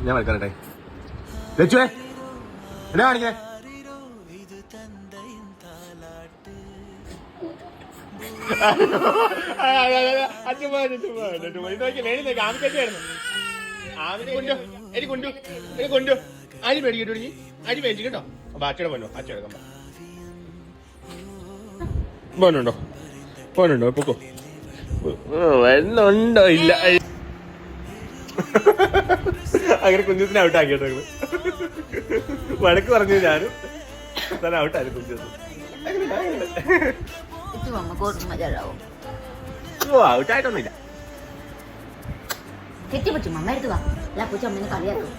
ഞാൻ കളിക്കാനട്ടെ ലച്ചുവേ എന്നാ കാണിക്കേ കൊണ്ടു അരി മേടിക്കട്ടോ അരി മേടിച്ചു കേട്ടോ അച്ഛടെ പോനോ അച്ഛടെ പോനുണ്ടോ പോനുണ്ടോ പൊക്കോ വരുന്നുണ്ടോ ഇല്ല അങ്ങനെ കുഞ്ഞുത്തിനെ ഔട്ടാക്കിട്ടോ വഴക്ക് പറഞ്ഞു ഞാനും തന്നെ ഔട്ടായി കുഞ്ഞുത്ത് ഔട്ടായിട്ടൊന്നുമില്ല കെട്ടിപ്പറ്റും അമ്മ എടുത്തു വാ പൂച്ച അമ്മനെ കളിയാക്കും